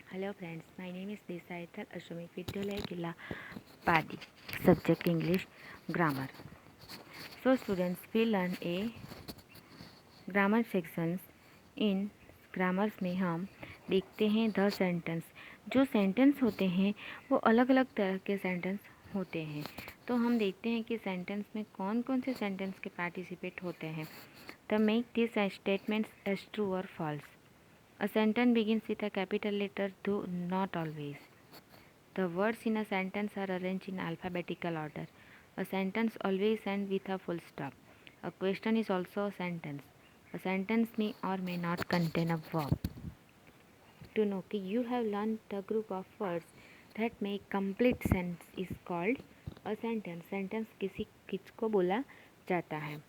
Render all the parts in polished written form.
Hello friends, my name is Desaitar Ashwamik Vidyalaya Killa Padi. Subject English Grammar. So students, we learn a grammar sections. In grammars में हम देखते हैं the sentence. जो sentence होते हैं वो अलग अलग तरह के सेंटेंस होते हैं। तो हम देखते हैं कि सेंटेंस में कौन कौन से सेंटेंस के पार्टिसिपेट होते हैं। The make this statements as true और false. A sentence begins with a capital letter, though not always. The words in a sentence are arranged in alphabetical order. A sentence always ends with a full stop. A question is also a sentence. A sentence may or may not contain a verb. To know that you have learned the group of words that make complete sense is called a sentence. Sentence किसको बोला जाता है?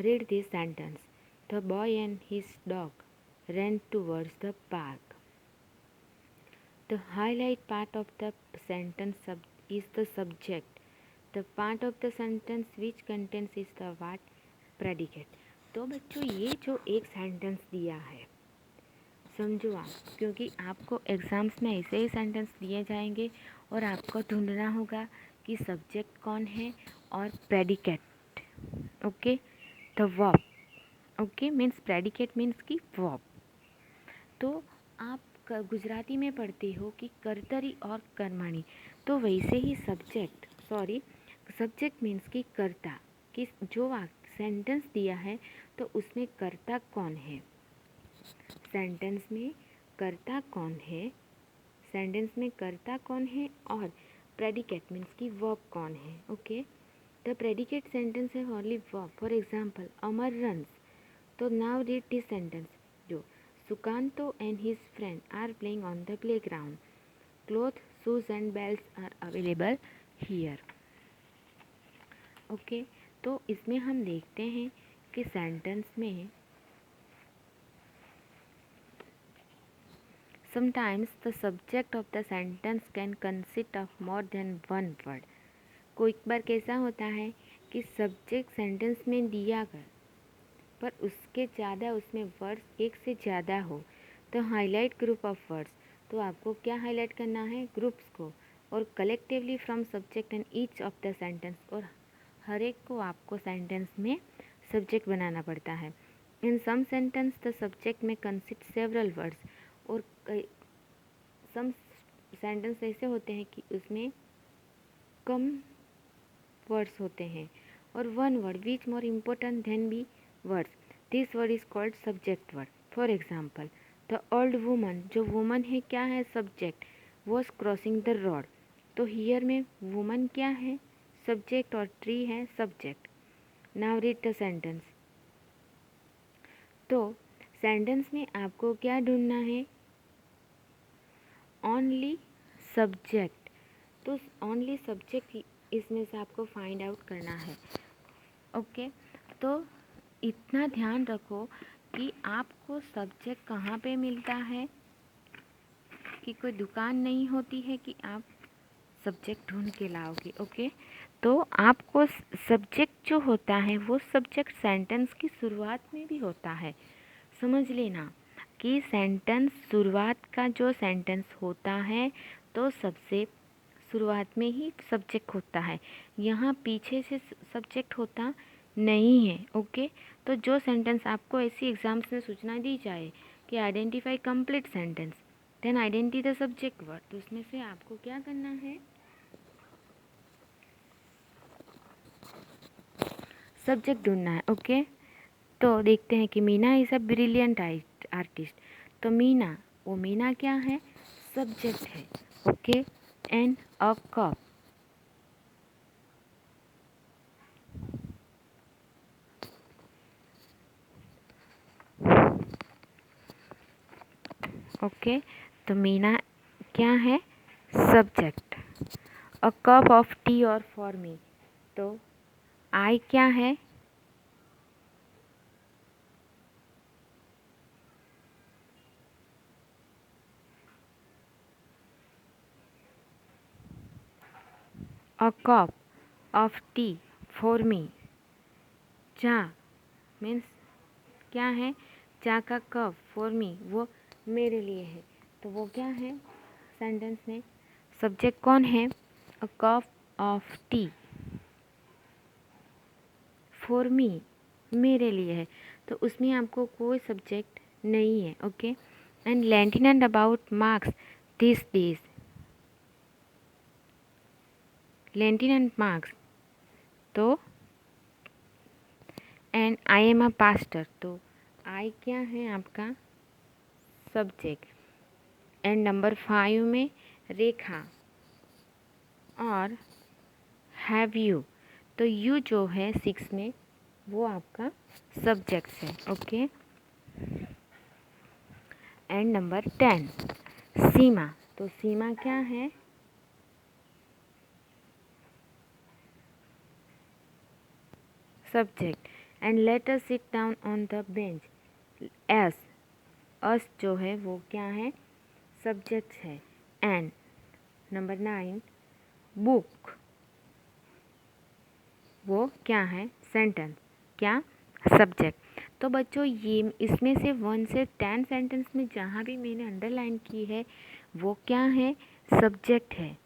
Read this sentence. The boy and his dog ran towards the park. The highlight part of the sentence is the subject. The part of the sentence which contains is the what? Predicate. तो बच्चों ये जो एक sentence दिया है समझो आप, क्योंकि आपको एग्ज़ाम्स में ऐसे ही सेंटेंस दिए जाएंगे और आपको ढूंढना होगा कि सब्जेक्ट कौन है और predicate. Okay, the verb. Okay means predicate means की वर्ब। तो आप गुजराती में पढ़ते हो कि कर्तरी और कर्मणी, तो वैसे ही सब्जेक्ट मीन्स कि कर्ता, कि जो सेंटेंस दिया है तो उसमें कर्ता कौन है, सेंटेंस में कर्ता कौन है, सेंटेंस में कर्ता कौन है और प्रेडिकेट मीन्स कि वर्ब कौन है। ओके, द प्रेडिकेट सेंटेंस है only verb. For example Amar runs. तो नाउ रीड दिस सेंटेंस। जो Sukanto and his friend are playing on the playground. Clothes, shoes and belts are available here. Okay, तो इसमें हम देखते हैं कि sentence में sometimes the subject of the sentence can consist of more than one word. कोई बार कैसा होता है कि सब्जेक्ट सेंटेंस में दिया कर पर उसके ज़्यादा उसमें वर्ड्स एक से ज़्यादा हो। तो हाईलाइट ग्रुप ऑफ वर्ड्स, तो आपको क्या हाईलाइट करना है? ग्रुप्स को, और collectively from subject and each of the sentence, और हर एक को आपको सेंटेंस में सब्जेक्ट बनाना पड़ता है। इन सम सेंटेंस द सब्जेक्ट में कंसिस्ट सेवरल वर्ड्स, और सम सेंटेंस ऐसे होते हैं कि उसमें कम वर्ड्स होते हैं और one word which more important than be words. This word is called subject word. For example, the old woman, जो woman है क्या है? subject, was crossing the road. तो here में woman क्या है? subject, और tree है subject. Now read the sentence. तो sentence में आपको क्या ढूंढना है? only subject. तो only subject इसमें से आपको find out करना है। ओके, तो इतना ध्यान रखो कि आपको सब्जेक्ट कहाँ पे मिलता है, कि कोई दुकान नहीं होती है कि आप सब्जेक्ट ढूंढ के लाओगे। ओके, तो आपको सब्जेक्ट जो होता है वो सब्जेक्ट सेंटेंस की शुरुआत में भी होता है। समझ लेना कि सेंटेंस शुरुआत का जो सेंटेंस होता है तो सबसे शुरुआत में ही सब्जेक्ट होता है, यहाँ पीछे से सब्जेक्ट होता नहीं है। ओके, तो जो सेंटेंस आपको ऐसी एग्जाम्स में सूचना दी जाए कि identify complete sentence then identify the subject word, तो उसमें से आपको क्या करना है? सब्जेक्ट ढूंढना है। ओके, तो देखते हैं कि Meena is a brilliant artist. तो मीना, वो मीना क्या है? सब्जेक्ट है। Okay, and a cup. Okay, तो मीना क्या है? Subject. A cup of T और फॉर मी, तो आई क्या है? A cup of T for me. चा मीन्स क्या है? चा का कप फॉर मी, वो मेरे लिए है, तो वो क्या है? सेंटेंस में सब्जेक्ट कौन है? A cup of T for me, मेरे लिए है, तो उसमें आपको कोई सब्जेक्ट नहीं है। Okay. And lieutenant about marks this days, lieutenant marks, तो and I am a pastor, तो आई क्या है आपका? सब्जेक्ट। एंड नंबर 5 में रेखा और हैव यू, तो यू जो है 6 में वो आपका सब्जेक्ट है। ओके। एंड नंबर 10 सीमा, तो सीमा क्या है? Subject. And let us sit down on the bench, एस, अस जो है वो क्या है? सब्जेक्ट है। एंड नंबर 9 बुक, वो क्या है? सेंटेंस। क्या? सब्जेक्ट। तो बच्चों ये इसमें से 1 से 10 सेंटेंस में जहाँ भी मैंने अंडरलाइन की है वो क्या है? सब्जेक्ट है।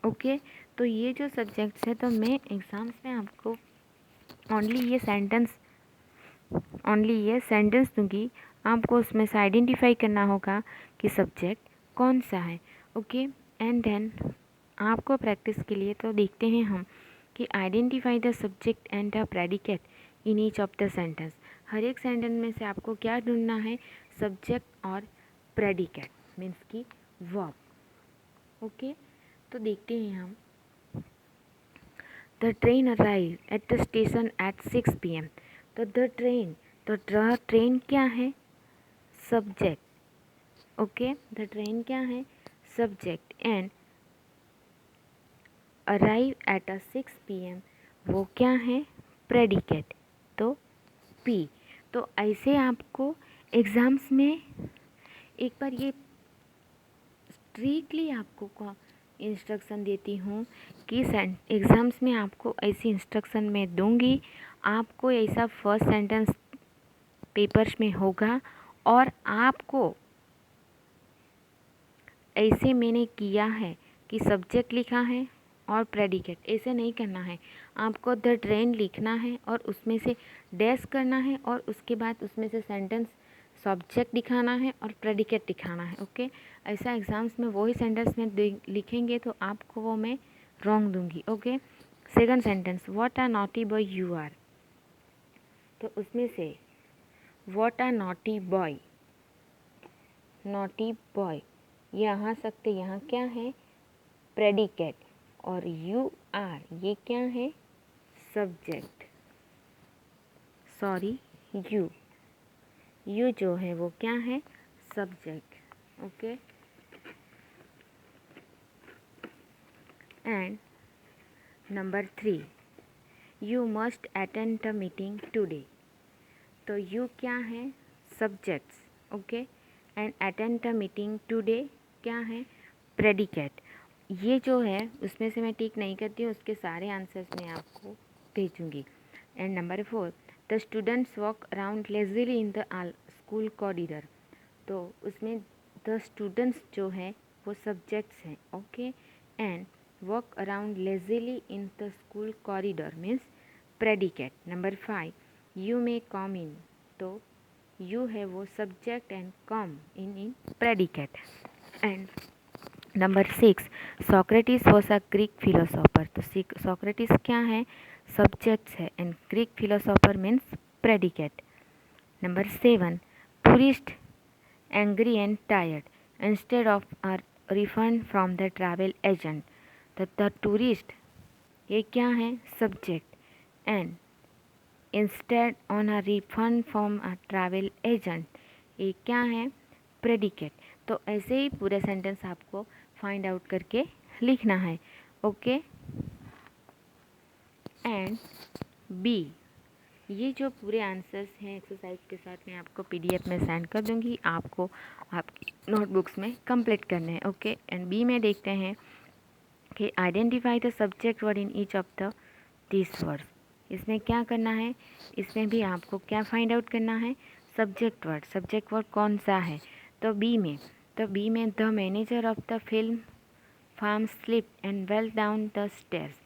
ओके। तो ये जो सब्जेक्ट्स है, तो मैं एग्ज़ाम्स में आपको ओनली ये सेंटेंस दूंगी, आपको उसमें से आइडेंटिफाई करना होगा कि सब्जेक्ट कौन सा है। ओके। एंड देन आपको प्रैक्टिस के लिए तो देखते हैं हम कि identify the subject and the predicate in each of the sentence. हर एक सेंटेंस में से आपको क्या ढूंढना है? सब्जेक्ट और प्रेडिकेट, मीन्स की वर्ब। ओके। तो देखते हैं हम। The train arrive at the station at 6 PM, तो द ट्रेन क्या है? सब्जेक्ट। ओके। द ट्रेन क्या है? Subject. And arrive at a 6 PM, वो क्या है? प्रेडिकेट, तो पी। तो ऐसे आपको एग्ज़ाम्स में एक बार ये स्ट्रिक्टली आपको इंस्ट्रक्शन देती हूँ कि एग्ज़ाम्स में आपको ऐसी इंस्ट्रक्शन मैं दूंगी, आपको ऐसा फर्स्ट सेंटेंस पेपर्स में होगा और आपको ऐसे मैंने किया है कि सब्जेक्ट लिखा है और प्रेडिकेट, ऐसे नहीं करना है। आपको द ट्रेन लिखना है और उसमें से डैश करना है और उसके बाद उसमें से सेंटेंस सब्जेक्ट दिखाना है और प्रेडिकेट दिखाना है। ओके। ऐसा एग्ज़ाम्स में वही सेंटेंस में लिखेंगे तो आपको वो मैं रॉन्ग दूंगी। Okay. Second sentence, what a naughty boy you are, तो उसमें से what a naughty boy, naughty boy यहाँ सकते, यहाँ क्या है? प्रेडिकेट। और यू आर ये क्या है? सब्जेक्ट। सॉरी, यू जो है वो क्या है? Subject. Okay. And number 3 you must attend the meeting today, तो यू क्या है? Subjects. Okay. And attend the meeting today क्या है? प्रेडिकेट। ये जो है उसमें से मैं टिक नहीं करती हूँ, उसके सारे आंसर्स मैं आपको भेजूँगी। And number 4 the students walk around lazily in the school corridor, तो उसमें द स्टूडेंट्स जो है वो सब्जेक्ट्स हैं। Okay. And walk around lazily in the school corridor means predicate. Number 5 you may come in, तो यू है वो subject and come in predicate. And number 6 Socrates was a Greek philosopher, तो Socrates क्या है? Subjects है and Greek philosopher means predicate. Number 7 tourist angry and tired instead of a refund from the travel agent, तो the tourist ये क्या है? Subject. And instead on a refund from a travel agent ये क्या है? Predicate. तो ऐसे ही पूरे सेंटेंस आपको फाइंड आउट करके लिखना है। ओके। एंड बी, ये जो पूरे आंसर्स हैं एक्सरसाइज के साथ मैं आपको PDF में सेंड कर दूंगी, आपको आपकी नोटबुक्स में कंप्लीट करने हैं। ओके। एंड बी में देखते हैं कि identify the subject word in each of the this words, इसमें क्या करना है? इसमें भी आपको क्या फाइंड आउट करना है? Subject word. सब्जेक्ट वर्ड कौन सा है? तो बी में, तो तो बी में the manager of the film farm slip and well down the stairs,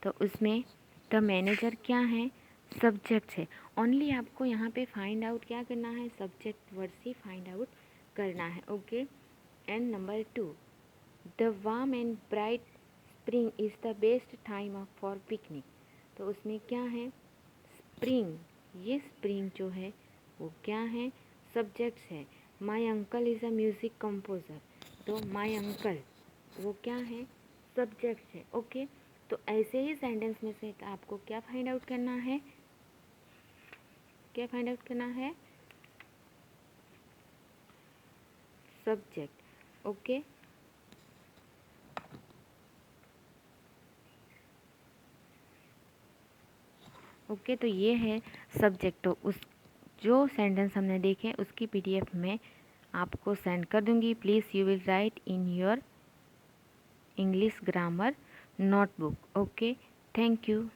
तो उसमें द मैनेजर क्या है, सब्जेक्ट है। ओनली आपको यहाँ पे फाइंड आउट क्या करना है, सब्जेक्ट वर्ड से फाइंड आउट करना है। Okay. And number 2, the warm and bright spring is the best time of for picnic, तो उसमें क्या है, स्प्रिंग। ये स्प्रिंग जो है वो क्या है, सब्जेक्ट्स है। My uncle is a music composer, तो माई अंकल वो क्या है, सब्जेक्ट है। ओके। तो ऐसे ही सेंटेंस में से आपको क्या फाइंड आउट करना है, क्या फाइंड आउट करना है, सब्जेक्ट। ओके। ओके, तो ये है सब्जेक्ट। तो उस जो सेंटेंस हमने देखे उसकी पीडीएफ में आपको सेंड कर दूंगी। Please you will write in your English grammar notebook. Okay, thank you.